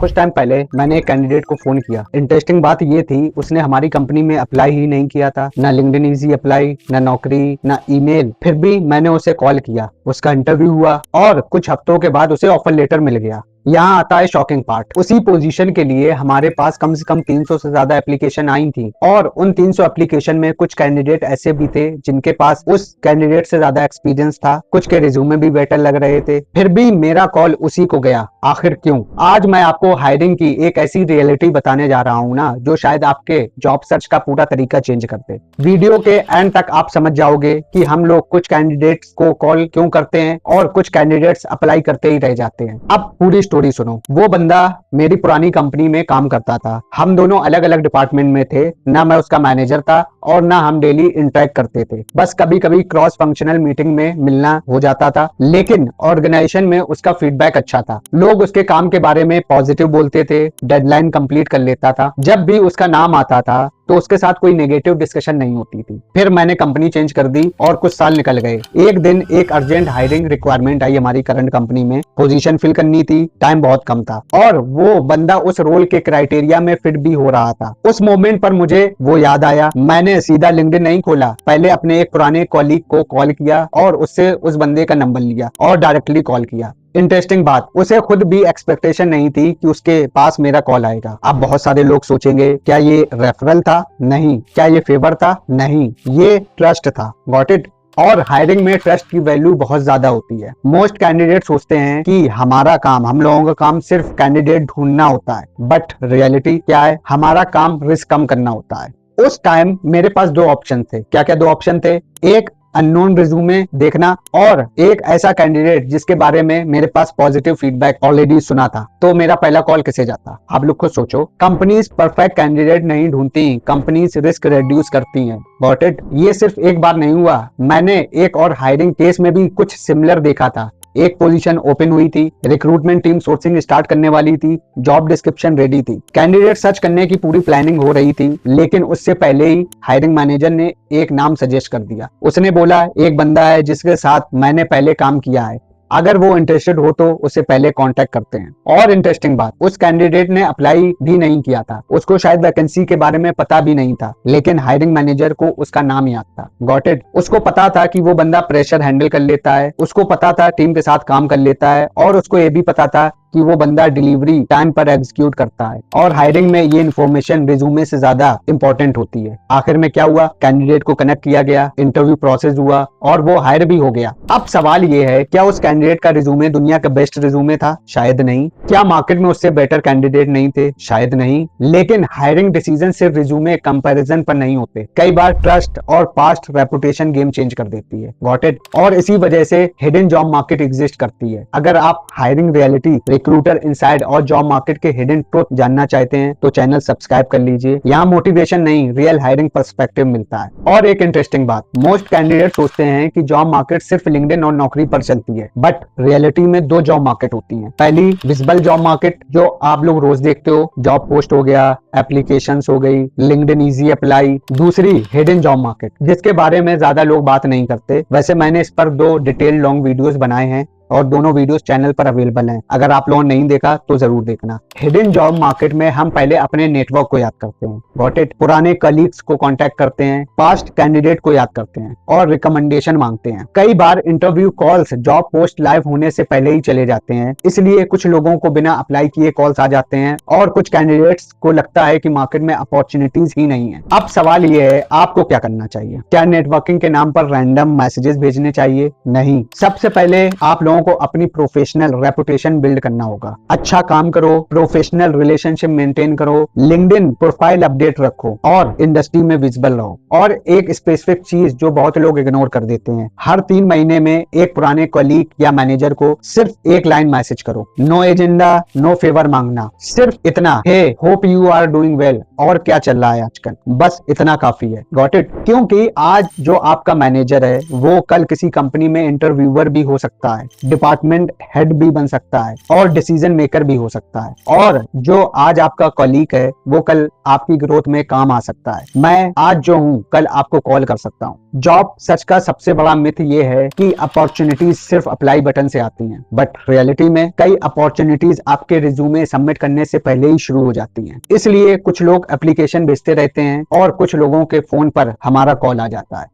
कुछ टाइम पहले मैंने एक कैंडिडेट को फोन किया। इंटरेस्टिंग बात ये थी, उसने हमारी कंपनी में अप्लाई ही नहीं किया था, ना लिंक्डइन ईजी अप्लाई, ना नौकरी, ना ईमेल। फिर भी मैंने उसे कॉल किया, उसका इंटरव्यू हुआ और कुछ हफ्तों के बाद उसे ऑफर लेटर मिल गया। यहाँ आता है शॉकिंग पार्ट। उसी पोजीशन के लिए हमारे पास कम से कम 300 से ज्यादा एप्लीकेशन आई थी और उन 300 एप्लीकेशन में कुछ कैंडिडेट ऐसे भी थे जिनके पास उस कैंडिडेट से ज्यादा एक्सपीरियंस था, कुछ के रिज्यूमे भी बेटर लग रहे थे। फिर भी मेरा कॉल उसी को गया। आखिर क्यों? आज मैं आपको हायरिंग की एक ऐसी रियलिटी बताने जा रहा हूँ ना, जो शायद आपके जॉब सर्च का पूरा तरीका चेंज कर दे। वीडियो के एंड तक आप समझ जाओगे कि हम लोग कुछ कैंडिडेट्स को कॉल क्यों करते हैं और कुछ कैंडिडेट्स अप्लाई करते ही रह जाते हैं। अब पूरी स्टोरी सुनो। वो बंदा मेरी पुरानी कंपनी में काम करता था। हम दोनों अलग अलग डिपार्टमेंट में थे, ना मैं उसका मैनेजर था और ना हम डेली इंटरेक्ट करते थे। बस कभी कभी क्रॉस फंक्शनल मीटिंग में मिलना हो जाता था, लेकिन ऑर्गेनाइजेशन में उसका फीडबैक अच्छा था। लोग उसके काम के बारे में पॉजिटिव बोलते थे, डेडलाइन कंप्लीट कर लेता था। जब भी उसका नाम आता था तो उसके साथ कोई नेगेटिव डिस्कशन नहीं होती थी। फिर मैंने कंपनी चेंज कर दी और कुछ साल निकल गए। एक दिन एक अर्जेंट हायरिंग रिक्वायरमेंट आई हमारी करंट कंपनी में। पोजीशन फिल करनी थी, टाइम बहुत कम था और वो बंदा उस रोल के क्राइटेरिया में फिट भी हो रहा था। उस मोमेंट पर मुझे वो याद आया। मैंने सीधा लिंक्डइन नहीं खोला, पहले अपने एक पुराने कॉलीग को कॉल किया और उससे उस बंदे का नंबर लिया और डायरेक्टली कॉल किया। इंटरेस्टिंग बात, उसे खुद भी एक्सपेक्टेशन नहीं थी कि उसके पास मेरा कॉल आएगा। अब बहुत सारे लोग सोचेंगे, क्या ये रेफरल था? नहीं। क्या ये फेवर था? नहीं, ये ट्रस्ट था। Got it? और हायरिंग में ट्रस्ट की वैल्यू बहुत ज्यादा होती है। मोस्ट कैंडिडेट सोचते हैं कि हमारा काम, हम लोगों का काम सिर्फ कैंडिडेट ढूंढना होता है, बट रियलिटी क्या है? हमारा काम रिस्क कम करना होता है। उस टाइम मेरे पास दो ऑप्शन थे। क्या क्या दो ऑप्शन थे? एक अननोन रिज्यूमे देखना और एक ऐसा कैंडिडेट जिसके बारे में मेरे पास पॉजिटिव फीडबैक ऑलरेडी सुना था। तो मेरा पहला कॉल किसे जाता? आप लोग खुद सोचो। कंपनीज परफेक्ट कैंडिडेट नहीं ढूंढती, कंपनीज रिस्क रिड्यूस करती हैं। Got it? ये सिर्फ एक बार नहीं हुआ, मैंने एक और हायरिंग केस में भी कुछ सिमिलर देखा था। एक पोजीशन ओपन हुई थी, रिक्रूटमेंट टीम सोर्सिंग स्टार्ट करने वाली थी, जॉब डिस्क्रिप्शन रेडी थी, कैंडिडेट सर्च करने की पूरी प्लानिंग हो रही थी, लेकिन उससे पहले ही हायरिंग मैनेजर ने एक नाम सजेस्ट कर दिया। उसने बोला, एक बंदा है जिसके साथ मैंने पहले काम किया है, अगर वो इंटरेस्टेड हो तो उसे पहले कांटेक्ट करते हैं। और इंटरेस्टिंग बात, उस कैंडिडेट ने अप्लाई भी नहीं किया था, उसको शायद वैकेंसी के बारे में पता भी नहीं था, लेकिन हायरिंग मैनेजर को उसका नाम याद था। Got it? उसको पता था कि वो बंदा प्रेशर हैंडल कर लेता है, उसको पता था टीम के साथ काम कर लेता है और उसको ये भी पता था कि वो बंदा डिलीवरी टाइम पर एग्जीक्यूट करता है। और हायरिंग में ये इन्फॉर्मेशन रिज्यूमे से ज्यादा इंपॉर्टेंट होती है। आखिर में क्या हुआ? कैंडिडेट को कनेक्ट किया गया, इंटरव्यू प्रोसेस हुआ और वो हायर भी हो गया। अब सवाल ये है, क्या उस कैंडिडेट का रिज्यूमे दुनिया का बेस्ट रिज्यूमे था? शायद नहीं। क्या मार्केट में उससे बेटर कैंडिडेट नहीं थे? शायद नहीं। लेकिन हायरिंग डिसीजन सिर्फ रिज्यूमे कंपैरिजन पर नहीं होते, कई बार ट्रस्ट और पास्ट रेपुटेशन गेम चेंज कर देती है। Got it? और इसी वजह से हिडन जॉब मार्केट एग्जिस्ट करती है। अगर आप हायरिंग रियलिटी, रिक्रूटर इनसाइड और जॉब मार्केट के हिडन ट्रुथ जानना चाहते हैं तो चैनल सब्सक्राइब कर लीजिए। यहाँ मोटिवेशन नहीं, रियल हायरिंग पर्सपेक्टिव मिलता है। और एक इंटरेस्टिंग बात, मोस्ट कैंडिडेट सोचते हैं कि जॉब मार्केट सिर्फ लिंक्डइन और नौकरी पर चलती है, बट रियलिटी में दो जॉब मार्केट होती है। पहली विजिबल जॉब मार्केट, जो आप लोग रोज देखते हो, जॉब पोस्ट हो गया, एप्लीकेशंस हो गई, लिंक्डइन ईजी अप्लाई। दूसरी हिडन जॉब मार्केट, जिसके बारे में ज्यादा लोग बात नहीं करते। वैसे मैंने इस पर दो डिटेल लॉन्ग वीडियोस बनाए हैं और दोनों वीडियोस चैनल पर अवेलेबल हैं। अगर आप लोगों ने नहीं देखा तो जरूर देखना। हिडन जॉब मार्केट में हम पहले अपने नेटवर्क को याद करते हैं। Got it? पुराने कलीग्स को कांटेक्ट करते हैं, पास्ट कैंडिडेट को याद करते हैं और रिकमेंडेशन मांगते हैं। कई बार interview calls job post live होने से पहले ही चले जाते हैं, इसलिए कुछ लोगों को बिना अप्लाई किए कॉल्स आ जाते हैं और कुछ कैंडिडेट्स को लगता है कि मार्केट में अपॉर्चुनिटीज ही नहीं है। अब सवाल ये है, आपको क्या करना चाहिए? क्या नेटवर्किंग के नाम पर रैंडम मैसेजेस भेजने चाहिए? नहीं। सबसे पहले आप लोगों को अपनी प्रोफेशनल रेपुटेशन बिल्ड करना होगा। अच्छा काम करो, प्रोफेशनल रिलेशनशिप मेंटेन करो, लिंक्डइन प्रोफाइल अपडेट रखो और इंडस्ट्री में विजिबल रहो। और एक स्पेसिफिक चीज जो बहुत लोग इग्नोर कर देते हैं, हर 3 महीने में एक पुराने कलीग या मैनेजर को सिर्फ एक लाइन मैसेज करो। नो एजेंडा, नो फेवर मांगना, सिर्फ इतना, hey hope you are doing well, और क्या चल रहा है आजकल, बस इतना काफी है। Got it? क्योंकि आज जो आपका मैनेजर है वो कल किसी कंपनी में इंटरव्यूअर भी हो सकता है, डिपार्टमेंट हेड भी बन सकता है और डिसीजन मेकर भी हो सकता है, और जो आज आपका कॉलीग है वो कल आपकी ग्रोथ में काम आ सकता है। मैं आज जो हूँ कल आपको कॉल कर सकता हूँ। जॉब सर्च का सबसे बड़ा मिथ ये है कि अपॉर्चुनिटीज सिर्फ अप्लाई बटन से आती हैं, बट रियलिटी में कई अपॉर्चुनिटीज आपके रिज्यूमे सबमिट करने से पहले ही शुरू हो जाती हैं। इसलिए कुछ लोग एप्लीकेशन भेजते रहते हैं और कुछ लोगों के फोन पर हमारा कॉल आ जाता है।